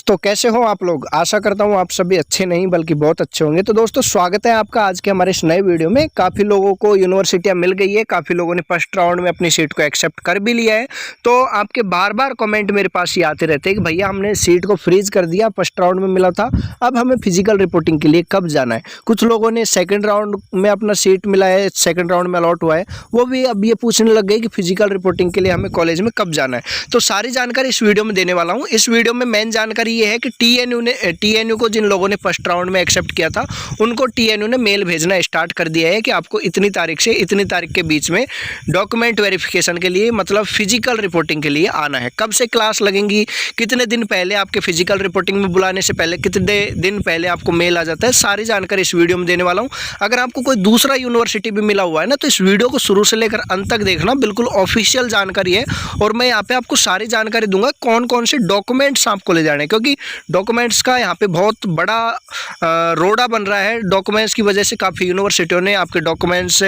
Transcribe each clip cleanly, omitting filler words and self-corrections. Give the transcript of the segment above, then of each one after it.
दोस्तों कैसे हो आप लोग। आशा करता हूँ आप सभी अच्छे नहीं बल्कि बहुत अच्छे होंगे। तो दोस्तों स्वागत है आपका आज के हमारे इस नए वीडियो में। काफ़ी लोगों को यूनिवर्सिटियाँ मिल गई है, काफ़ी लोगों ने फर्स्ट राउंड में अपनी सीट को एक्सेप्ट कर भी लिया है। तो आपके बार बार कमेंट मेरे पास ये आते रहते हैं कि भैया हमने सीट को फ्रीज कर दिया, फर्स्ट राउंड में मिला था, अब हमें फिजिकल रिपोर्टिंग के लिए कब जाना है। कुछ लोगों ने सेकेंड राउंड में अपना सीट मिला है, सेकेंड राउंड में अलॉट हुआ है, वो भी अब ये पूछने लग गए कि फिजिकल रिपोर्टिंग के लिए हमें कॉलेज में कब जाना है। तो सारी जानकारी इस वीडियो में देने वाला हूँ। इस वीडियो में मेन जानकारी ये है कि टीएनयू को जिन लोगों ने फर्स्ट राउंड में एक्सेप्ट किया था उनको टीएनयू ने मेल भेजना स्टार्ट कर दिया है कि आपको इतनी तारीख से इतनी तारीख के बीच में डॉक्यूमेंट वेरिफिकेशन के लिए मतलब फिजिकल रिपोर्टिंग के लिए आना है। कब से क्लास लगेंगी, कितने दिन पहले आपके फिजिकल रिपोर्टिंग में बुलाने से पहले कितने दिन पहले आपको मेल आ जाता है, सारी जानकारी इस वीडियो में देने वाला हूँ। अगर आपको कोई दूसरा यूनिवर्सिटी भी मिला हुआ है ना तो इस वीडियो को शुरू से लेकर अंत तक देखना, बिल्कुल ऑफिशियल जानकारी है। और मैं यहाँ पे आपको सारी जानकारी दूंगा कौन कौन से डॉक्यूमेंट्स आपको ले जाने हैं, क्योंकि डॉक्यूमेंट्स का यहाँ पे बहुत बड़ा रोड़ा बन रहा है। डॉक्यूमेंट्स की वजह से काफ़ी यूनिवर्सिटियों ने आपके डॉक्यूमेंट्स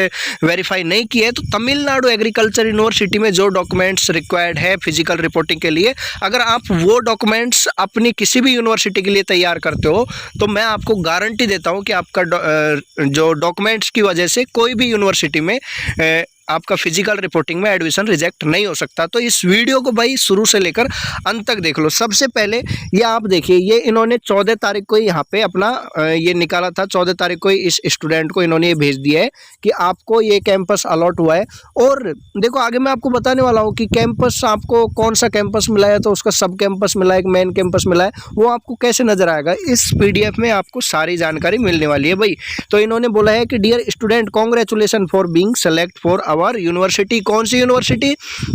वेरीफाई नहीं किए। तो तमिलनाडु एग्रीकल्चर यूनिवर्सिटी में जो डॉक्यूमेंट्स रिक्वायर्ड है फिजिकल रिपोर्टिंग के लिए, अगर आप वो डॉक्यूमेंट्स अपनी किसी भी यूनिवर्सिटी के लिए तैयार करते हो तो मैं आपको गारंटी देता हूँ कि आपका जो डॉक्यूमेंट्स की वजह से कोई भी यूनिवर्सिटी में आपका फिजिकल रिपोर्टिंग में एडमिशन रिजेक्ट नहीं हो सकता। तो इस वीडियो को भाई शुरू से लेकर अंत तक देख लो। सबसे पहले ये आप देखिए, ये इन्होंने 14 तारीख को यहाँ पे अपना ये निकाला था। 14 तारीख को इस स्टूडेंट को इन्होंने ये भेज दिया है कि आपको ये कैंपस अलॉट हुआ है। और देखो आगे मैं आपको बताने वाला हूँ कि कैंपस आपको कौन सा कैंपस मिला है, तो उसका सब कैंपस मिला है, एक मेन कैंपस मिला है, वो आपको कैसे नजर आएगा। इस PDF में आपको सारी जानकारी मिलने वाली है भाई। तो इन्होंने बोला है कि dear student congratulation for being select for university. कौन सी यूनिवर्सिटी?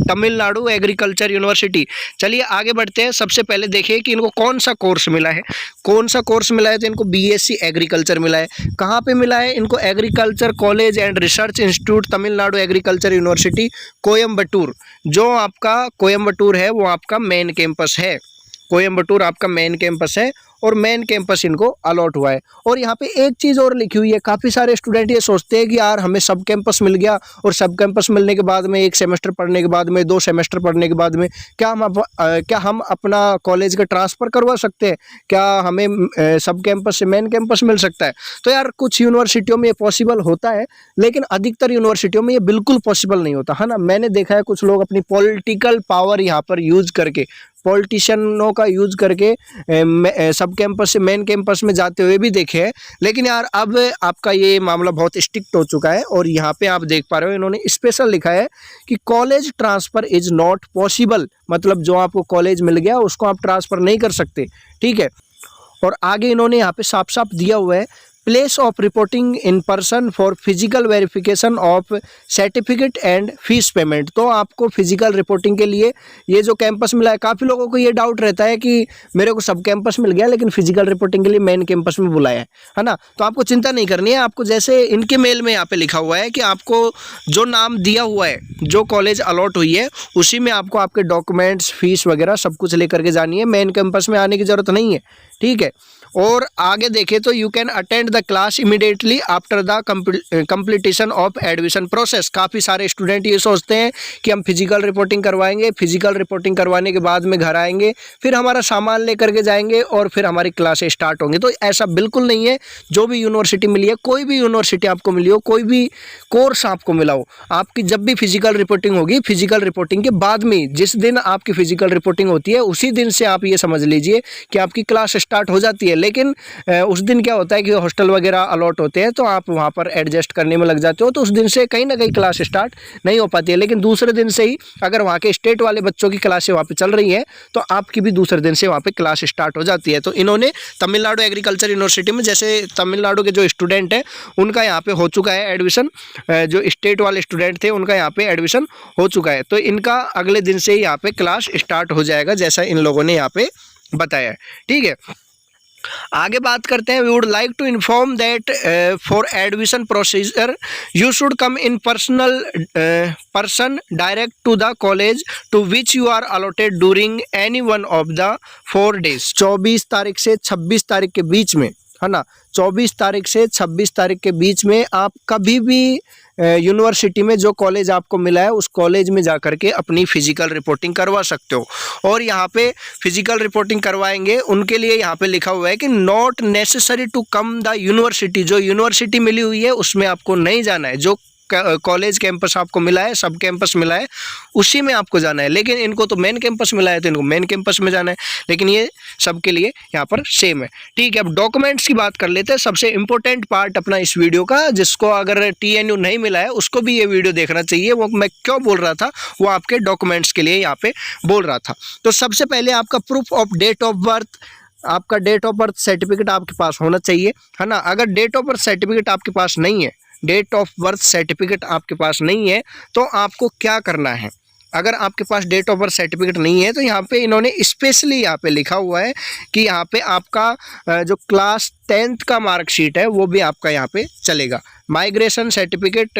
Tamil Nadu agriculture university. चलिए आगे बढ़ते हैं। सबसे पहले देखिए कि इनको कौन सा कोर्स मिला है। कौन सा कोर्स मिला है? तो इनको BSc एग्रीकल्चर मिला है। कहाँ पे मिला है इनको? Agriculture college and research institute Tamil Nadu agriculture university Coimbatore. जो आपका कोयम्बटूर है वो आपका मेन कैंपस है। कोयम्बटूर आपका मेन कैंपस है और मेन कैंपस इनको अलॉट हुआ है। और यहाँ पे एक चीज़ और लिखी हुई है, काफ़ी सारे स्टूडेंट ये सोचते हैं कि यार हमें सब कैंपस मिल गया और सब कैंपस मिलने के बाद में 1 सेमेस्टर पढ़ने के बाद में 2 सेमेस्टर पढ़ने के बाद में क्या हम अपना कॉलेज का ट्रांसफ़र करवा सकते हैं? क्या हमें सब कैंपस से मेन कैंपस मिल सकता है? तो यार कुछ यूनिवर्सिटियों में ये पॉसिबल होता है, लेकिन अधिकतर यूनिवर्सिटियों में ये बिल्कुल पॉसिबल नहीं होता है ना। मैंने देखा है कुछ लोग अपनी पॉलिटिकल पावर यहाँ पर यूज़ करके, पॉलिटिशियनों का यूज़ करके सब कैंपस से मेन कैंपस में जाते हुए भी देखे हैं। लेकिन यार अब आपका ये मामला बहुत स्ट्रिक्ट हो चुका है और यहाँ पे आप देख पा रहे हो इन्होंने स्पेशल लिखा है कि college transfer is not possible. मतलब जो आपको कॉलेज मिल गया उसको आप ट्रांसफ़र नहीं कर सकते, ठीक है। और आगे इन्होंने यहाँ पे साफ साफ दिया हुआ है, place of reporting in person for physical verification of certificate and fees payment. तो आपको फिजिकल रिपोर्टिंग के लिए ये जो कैंपस मिला है, काफ़ी लोगों को ये डाउट रहता है कि मेरे को सब कैंपस मिल गया लेकिन फिजिकल रिपोर्टिंग के लिए मेन कैंपस में बुलाया है ना। तो आपको चिंता नहीं करनी है। आपको जैसे इनके मेल में यहाँ पे लिखा हुआ है कि आपको जो नाम दिया हुआ है, जो कॉलेज अलॉट हुई है, उसी में आपको आपके डॉक्यूमेंट्स फीस वगैरह सब कुछ लेकर के जानी है। मेन कैंपस में आने की ज़रूरत नहीं है, ठीक है। और आगे देखें तो you can attend the class immediately after the completion of admission process. काफ़ी सारे स्टूडेंट ये सोचते हैं कि हम फिजिकल रिपोर्टिंग करवाएंगे, फिजिकल रिपोर्टिंग करवाने के बाद में घर आएंगे, फिर हमारा सामान लेकर के जाएंगे और फिर हमारी क्लासें स्टार्ट होंगी। तो ऐसा बिल्कुल नहीं है। जो भी यूनिवर्सिटी मिली है, कोई भी यूनिवर्सिटी आपको मिली हो, कोई भी कोर्स आपको मिला हो, आपकी जब भी फिजिकल रिपोर्टिंग होगी, फिजिकल रिपोर्टिंग के बाद में जिस दिन आपकी फिजिकल रिपोर्टिंग होती है उसी दिन से आप ये समझ लीजिए कि आपकी क्लास स्टार्ट हो जाती है। लेकिन उस दिन क्या होता है कि हॉस्टल वगैरह अलॉट होते हैं तो आप वहाँ पर एडजस्ट करने में लग जाते हो, तो उस दिन से कहीं ना कहीं क्लास स्टार्ट नहीं हो पाती है। लेकिन दूसरे दिन से ही अगर वहाँ के स्टेट वाले बच्चों की क्लासें वहाँ पे चल रही हैं तो आपकी भी दूसरे दिन से वहाँ पे क्लास स्टार्ट हो जाती है। तो इन्होंने तमिलनाडु एग्रीकल्चर यूनिवर्सिटी में, जैसे तमिलनाडु के जो स्टूडेंट हैं उनका यहाँ पे हो चुका है एडमिशन, जो स्टेट वाले स्टूडेंट थे उनका यहाँ पे एडमिशन हो चुका है। तो इनका अगले दिन से ही यहाँ पे क्लास स्टार्ट हो जाएगा, जैसा इन लोगों ने यहाँ पे बताया, ठीक है। आगे बात करते हैं। We would like to inform that for admission procedure you should come in person direct to the college to which you are allotted during any one of the 4 days। 24 तारीख से 26 तारीख के बीच में है ना, 24 तारीख से 26 तारीख के बीच में आप कभी भी यूनिवर्सिटी में जो कॉलेज आपको मिला है उस कॉलेज में जा कर के अपनी फिजिकल रिपोर्टिंग करवा सकते हो। और यहाँ पे फिजिकल रिपोर्टिंग करवाएंगे उनके लिए यहाँ पे लिखा हुआ है कि not necessary to come the university, जो यूनिवर्सिटी मिली हुई है उसमें आपको नहीं जाना है, जो कॉलेज कैंपस आपको मिला है, सब कैंपस मिला है, उसी में आपको जाना है। लेकिन इनको तो मेन कैंपस मिला है तो इनको मेन कैंपस में जाना है, लेकिन ये सबके लिए यहाँ पर सेम है। ठीक है, अब डॉक्यूमेंट्स की बात कर लेते हैं। सबसे इंपॉर्टेंट पार्ट अपना इस वीडियो का, जिसको अगर TNU नहीं मिला है उसको भी ये वीडियो देखना चाहिए। वो मैं क्यों बोल रहा था, वो आपके डॉक्यूमेंट्स के लिए यहाँ पे बोल रहा था। तो सबसे पहले आपका proof of date of birth, आपका डेट ऑफ बर्थ सर्टिफिकेट आपके पास होना चाहिए, है ना। अगर डेट ऑफ बर्थ सर्टिफिकेट आपके पास नहीं है, डेट ऑफ बर्थ सर्टिफिकेट आपके पास नहीं है, तो आपको क्या करना है। अगर आपके पास डेट ऑफ बर्थ सर्टिफिकेट नहीं है तो यहाँ पे इन्होंने स्पेशली यहाँ पे लिखा हुआ है कि यहाँ पे आपका जो क्लास 10th का मार्कशीट है वो भी आपका यहाँ पे चलेगा। माइग्रेशन सर्टिफिकेट,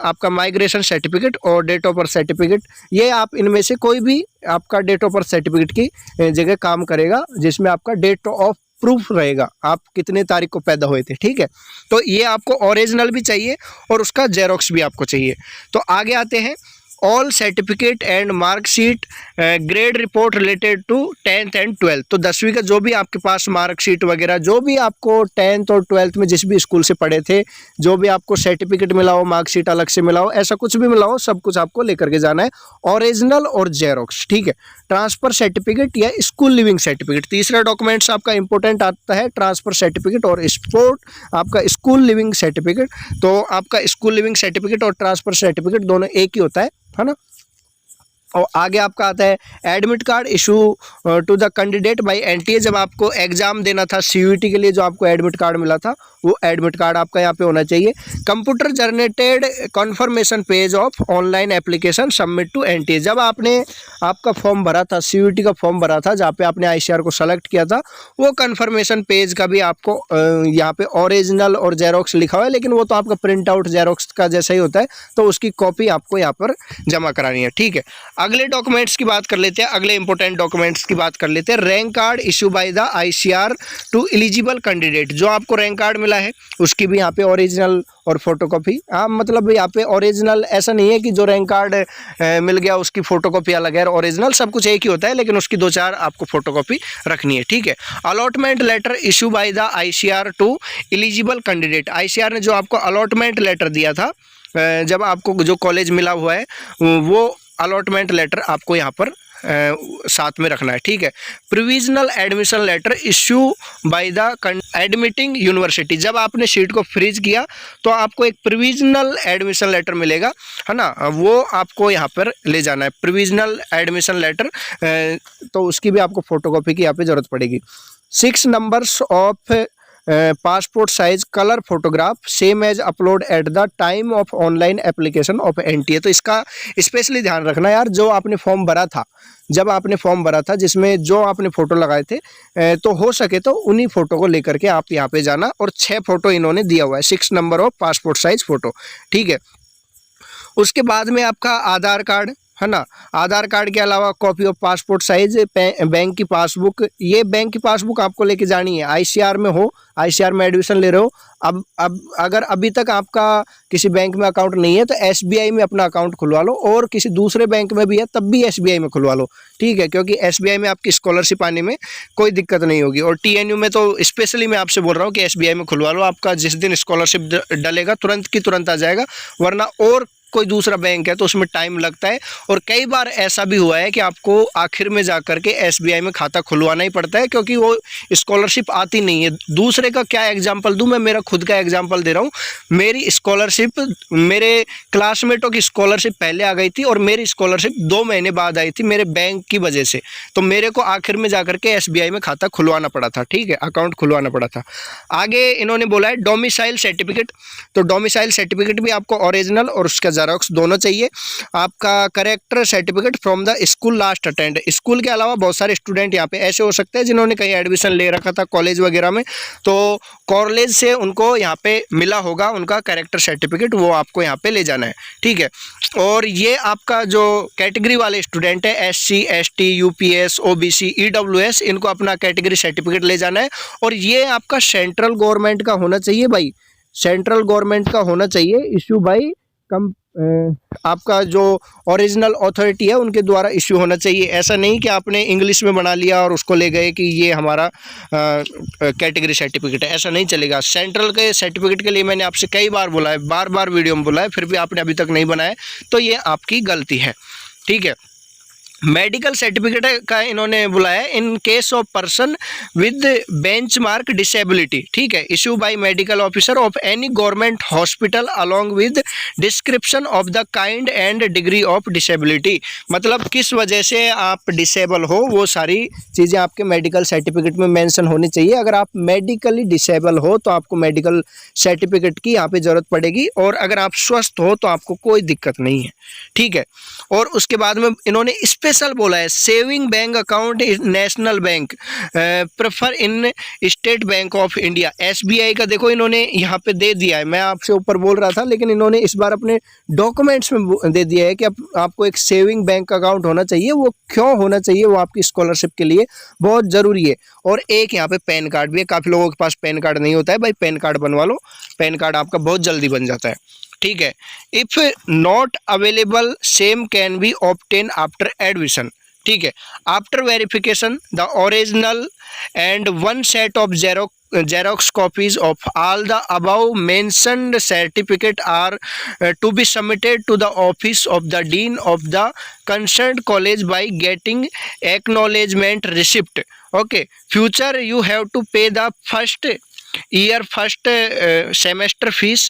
आपका माइग्रेशन सर्टिफिकेट और डेट ऑफ बर्थ सर्टिफिकेट, ये आप इनमें से कोई भी आपका डेट ऑफ बर्थ सर्टिफिकेट की जगह काम करेगा, जिसमें आपका डेट ऑफ प्रूफ रहेगा, आप कितने तारीख को पैदा हुए थे। ठीक है, तो ये आपको ओरिजिनल भी चाहिए और उसका जेरोक्स भी आपको चाहिए। तो आगे आते हैं, all certificate and marksheet grade report related to 10th and 12th। तो 10वीं का जो भी आपके पास मार्कशीट वगैरह, जो भी आपको 10th और 12th में जिस भी स्कूल से पढ़े थे, जो भी आपको सर्टिफिकेट मिला हो, मार्कशीट अलग से मिला हो, ऐसा कुछ भी मिला हो, सब कुछ आपको लेकर के जाना है, ओरिजिनल और जेरोक्स। ठीक है, ट्रांसफर सर्टिफिकेट या स्कूल लिविंग सर्टिफिकेट, तीसरा डॉक्यूमेंट्स आपका इंपॉर्टेंट आता है, ट्रांसफर सर्टिफिकेट और आपका स्कूल लिविंग सर्टिफिकेट। तो आपका स्कूल लिविंग सर्टिफिकेट और ट्रांसफर सर्टिफिकेट दोनों एक ही होता है ना। और आगे आपका आता है admit card issue to the candidate by NTA। जब आपको एग्जाम देना था CUET के लिए, जो आपको एडमिट कार्ड मिला था, वो एडमिट कार्ड आपका यहाँ पे होना चाहिए। Computer generated confirmation page of online application submit to NTA। जब आपने आपका फॉर्म भरा था, CUET का फॉर्म भरा था, जहाँ पे आपने ICR को सेलेक्ट किया था, वो कन्फर्मेशन पेज का भी आपको यहाँ पे ओरिजिनल और जेरोक्स लिखा हुआ है, लेकिन वो तो आपका प्रिंट आउट जेरोक्स का जैसा ही होता है, तो उसकी कॉपी आपको यहाँ पर जमा करानी है। ठीक है, अगले डॉक्यूमेंट्स की बात कर लेते हैं, अगले इंपॉर्टेंट डॉक्यूमेंट्स की बात कर लेते हैं। Rank card issue by the ICR to eligible candidate. जो आपको रैंक कार्ड मिला है उसकी भी यहाँ पे ओरिजिनल और फोटोकॉपी। हाँ, मतलब यहाँ पे ओरिजिनल ऐसा नहीं है कि जो रैंक कार्ड मिल गया उसकी फोटोकॉपी अलग है, ओरिजिनल सब कुछ एक ही होता है, लेकिन उसकी 2-4 आपको फोटोकॉपी रखनी है। ठीक है, allotment letter issue by the ICR to eligible candidate. ICR ने जो आपको अलॉटमेंट लेटर दिया था, जब आपको जो कॉलेज मिला हुआ है, वो अलॉटमेंट लेटर आपको यहाँ पर साथ में रखना है। ठीक है, provisional admission letter issue by the admitting university. जब आपने सीट को फ्रीज किया तो आपको एक प्रोविजनल एडमिशन लेटर मिलेगा, है ना, वो आपको यहाँ पर ले जाना है, प्रोविजनल एडमिशन लेटर। तो उसकी भी आपको फोटोकॉपी की यहाँ पे ज़रूरत पड़ेगी। 6 numbers of passport size colour photograph same as upload at the time of online application of NTA। तो इसका स्पेशली ध्यान रखना यार, जो आपने फॉर्म भरा था, जब आपने फॉर्म भरा था जिसमें जो आपने फ़ोटो लगाए थे, तो हो सके तो उन्हीं फ़ोटो को लेकर के आप यहाँ पे जाना। और 6 फ़ोटो इन्होंने दिया हुआ है, 6 number of passport size photo. ठीक है, उसके बाद में आपका आधार कार्ड, है ना, आधार कार्ड के अलावा copy of passport size, bank की पासबुक। ये बैंक की पासबुक आपको लेके जानी है। ICR में हो, ICR में एडमिशन ले रहे हो, अब अगर अभी तक आपका किसी बैंक में अकाउंट नहीं है तो SBI में अपना अकाउंट खुलवा लो, और किसी दूसरे बैंक में भी है तब भी SBI में खुलवा लो। ठीक है, क्योंकि SBI में आपकी स्कॉलरशिप आने में कोई दिक्कत नहीं होगी। और TNU में तो स्पेशली मैं आपसे बोल रहा हूँ कि SBI में खुलवा लो, आपका जिस दिन स्कॉलरशिप डलेगा तुरंत की तुरंत आ जाएगा। वरना और कोई दूसरा बैंक है तो उसमें टाइम लगता है, और कई बार ऐसा भी हुआ है कि आपको आखिर में जाकर के SBI में खाता खुलवाना ही पड़ता है, क्योंकि वो स्कॉलरशिप आती नहीं है। दूसरे का क्या एग्जांपल दूं, मैं मेरा खुद का एग्जांपल दे रहा हूं। मेरी स्कॉलरशिप, मेरे क्लासमेटों की स्कॉलरशिप पहले आ गई थी और मेरी स्कॉलरशिप 2 महीने बाद आई थी मेरे बैंक की वजह से, तो मेरे को आखिर में जाकर के SBI में खाता खुलवाना पड़ा था। ठीक है, अकाउंट खुलवाना पड़ा था। आगे इन्होंने बोला है डोमिसाइल सर्टिफिकेट। तो डोमिसाइल सर्टिफिकेट भी आपको ओरिजिनल और उसका जेरोक्स दोनों चाहिए। आपका character certificate from the school last attend, school के अलावा बहुत सारे स्टूडेंट यहाँ पे ऐसे हो सकते हैं जिन्होंने कहीं एडमिशन ले रखा था कॉलेज वगैरह में, तो कॉलेज से उनको यहाँ पे मिला होगा उनका कैरेक्टर सर्टिफिकेट, वो आपको यहाँ पे ले जाना है, ठीक है। और ये आपका जो कैटेगरी वाले स्टूडेंट है SC ST UPS OBC EWS, इनको अपना कैटेगरी सर्टिफिकेट ले जाना है। और ये आपका सेंट्रल गवर्नमेंट का होना चाहिए भाई, सेंट्रल गवर्नमेंट का होना चाहिए, इशू बाई आपका जो ओरिजिनल अथॉरिटी है उनके द्वारा इश्यू होना चाहिए। ऐसा नहीं कि आपने इंग्लिश में बना लिया और उसको ले गए कि ये हमारा कैटेगरी सर्टिफिकेट है, ऐसा नहीं चलेगा। सेंट्रल के सर्टिफिकेट के लिए मैंने आपसे कई बार बोला है, बार बार वीडियो में बोला है, फिर भी आपने अभी तक नहीं बनाया, तो ये आपकी गलती है, ठीक है। मेडिकल सर्टिफिकेट का इन्होंने बुलाया है in case of person with benchmark disability, ठीक है, issue bye medical officer of any government hospital along with description of the kind and degree of disability. मतलब किस वजह से आप डिसेबल हो वो सारी चीज़ें आपके मेडिकल सर्टिफिकेट में मेंशन होनी चाहिए। अगर आप मेडिकली डिसेबल हो तो आपको मेडिकल सर्टिफिकेट की यहाँ पे ज़रूरत पड़ेगी, और अगर आप स्वस्थ हो तो आपको कोई दिक्कत नहीं है, ठीक है। और उसके बाद में इन्होंने स्पेशल बोला है saving bank account national bank prefer in state bank of India, SBI का देखो इन्होंने यहाँ पे दे दिया है। मैं आपसे ऊपर बोल रहा था लेकिन इन्होंने इस बार अपने डॉक्यूमेंट्स में दे दिया है कि आपको एक सेविंग बैंक अकाउंट होना चाहिए। वो क्यों होना चाहिए, वो आपकी स्कॉलरशिप के लिए बहुत ज़रूरी है। और एक यहाँ पे पैन कार्ड भी है, काफ़ी लोगों के पास पैन कार्ड नहीं होता है, भाई पैन कार्ड बनवा लो, पैन कार्ड आपका बहुत जल्दी बन जाता है, ठीक है। If not available same can be obtain after admission, ठीक है। After verification the original and one set of Xerox copies of all the above mentioned certificate are to be submitted to the office of the dean of the concerned college by getting acknowledgement receipt. Okay, future you have to pay the first semester fees,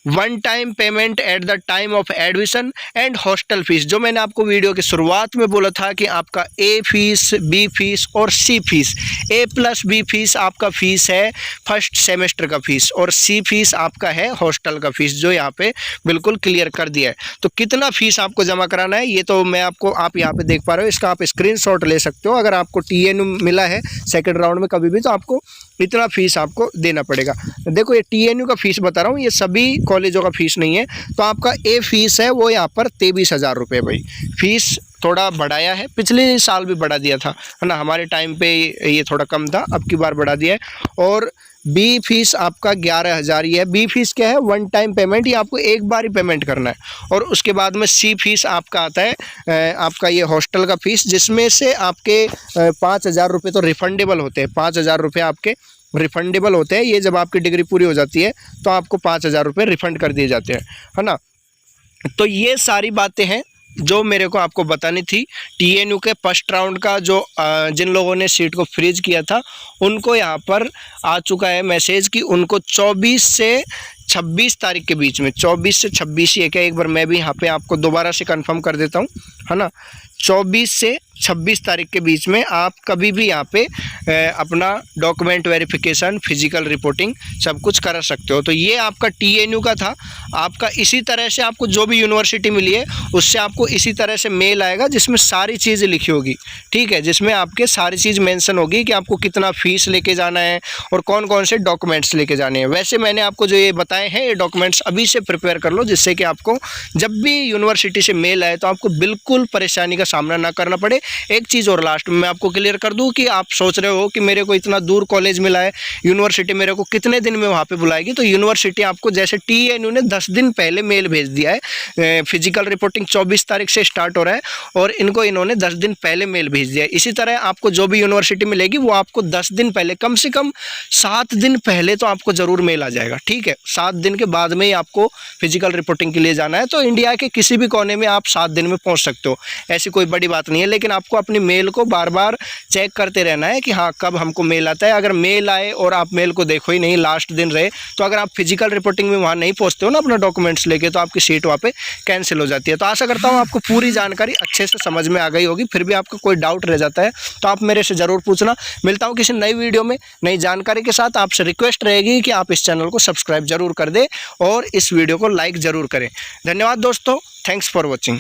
one time payment eight the time of admission and hostel fees. जो मैंने आपको video की शुरुआत में बोला था कि आपका A फीस, B फीस और C फीस, A+B फीस आपका फीस है फर्स्ट सेमेस्टर का फीस, और C फीस आपका है हॉस्टल का फीस, जो यहाँ पे बिल्कुल क्लियर कर दिया है। तो कितना फीस आपको जमा कराना है ये तो मैं आपको, आप यहाँ पे देख पा रहे हो, इसका आप स्क्रीनशॉट ले सकते हो। अगर आपको TNU मिला है सेकेंड राउंड में कभी भी, तो आपको इतना फीस आपको देना पड़ेगा। देखो ये TNU का फीस बता रहा हूँ, ये सभी कॉलेजों का फीस नहीं है। तो आपका A फीस है वो यहाँ पर 23,000 रुपये भाई, फीस थोड़ा बढ़ाया है, पिछले साल भी बढ़ा दिया था, है ना, हमारे टाइम पे ये थोड़ा कम था, अब की बार बढ़ा दिया है। और B फीस आपका 11,000 ही है। B फीस क्या है, वन टाइम पेमेंट, ये आपको एक बार ही पेमेंट करना है। और उसके बाद में C फीस आपका आता है आपका ये हॉस्टल का फीस, जिसमें से आपके 5,000 रुपये तो रिफंडेबल होते हैं, 5,000 रुपये आपके रिफंडेबल होते हैं। ये जब आपकी डिग्री पूरी हो जाती है तो आपको 5,000 रुपये रिफंड कर दिए जाते हैं, है ना। तो ये सारी बातें हैं जो मेरे को आपको बतानी थी। TNU के फर्स्ट राउंड का जो जिन लोगों ने सीट को फ्रीज किया था उनको यहाँ पर आ चुका है मैसेज कि उनको 24 से 26 तारीख के बीच में, 24 से 26 ही है क्या, एक बार मैं भी यहाँ पे आपको दोबारा से कंफर्म कर देता हूँ, है ना। 24 से 26 तारीख के बीच में आप कभी भी यहाँ पे अपना डॉक्यूमेंट वेरिफिकेशन, फिजिकल रिपोर्टिंग सब कुछ कर सकते हो। तो ये आपका TNU का था। आपका इसी तरह से आपको जो भी यूनिवर्सिटी मिली है उससे आपको इसी तरह से मेल आएगा जिसमें सारी चीज़ें लिखी होगी, ठीक है, जिसमें आपके सारी चीज़ मेंशन होगी कि आपको कितना फ़ीस लेके जाना है और कौन कौन से डॉक्यूमेंट्स लेके जाने हैं। वैसे मैंने आपको जो ये बताए हैं ये डॉक्यूमेंट्स अभी से प्रिपेयर कर लो, जिससे कि आपको जब भी यूनिवर्सिटी से मेल आए तो आपको बिल्कुल परेशानी का सामना ना करना पड़े। एक चीज़ और लास्ट में मैं आपको क्लियर कर दूं कि आप सोच रहे हो कि मेरे को इतना दूर कॉलेज मिला है, यूनिवर्सिटी मेरे को कितने दिन में वहाँ पे बुलाएगी। तो यूनिवर्सिटी आपको जैसे TNU ने 10 दिन पहले मेल भेज दिया है, फिजिकल रिपोर्टिंग 24 तारीख से स्टार्ट हो रहा है और इनको इन्होंने 10 दिन पहले मेल भेज दिया है। इसी तरह आपको जो भी यूनिवर्सिटी मिलेगी वो आपको 10 दिन पहले, कम से कम 7 दिन पहले तो आपको ज़रूर मेल आ जाएगा, ठीक है। 7 दिन के बाद में ही आपको फिजिकल रिपोर्टिंग के लिए जाना है। तो इंडिया के किसी भी कोने में आप 7 दिन में पहुँच सकते हो, ऐसी कोई बड़ी बात नहीं है। लेकिन आपको अपनी मेल को बार बार चेक करते रहना है कि हाँ कब हमको मेल आता है। अगर मेल आए और आप मेल को देखो ही नहीं, लास्ट दिन रहे, तो अगर आप फिजिकल रिपोर्टिंग में वहाँ नहीं पहुँचते हो ना अपना डॉक्यूमेंट्स लेके, तो आपकी सीट वहाँ पे कैंसिल हो जाती है। तो आशा करता हूँ आपको पूरी जानकारी अच्छे से समझ में आ गई होगी। फिर भी आपका कोई डाउट रह जाता है तो आप मेरे से ज़रूर पूछना। मिलता हूँ किसी नई वीडियो में नई जानकारी के साथ। आपसे रिक्वेस्ट रहेगी कि आप इस चैनल को सब्सक्राइब जरूर कर दें और इस वीडियो को लाइक ज़रूर करें। धन्यवाद दोस्तों, थैंक्स फॉर वॉचिंग।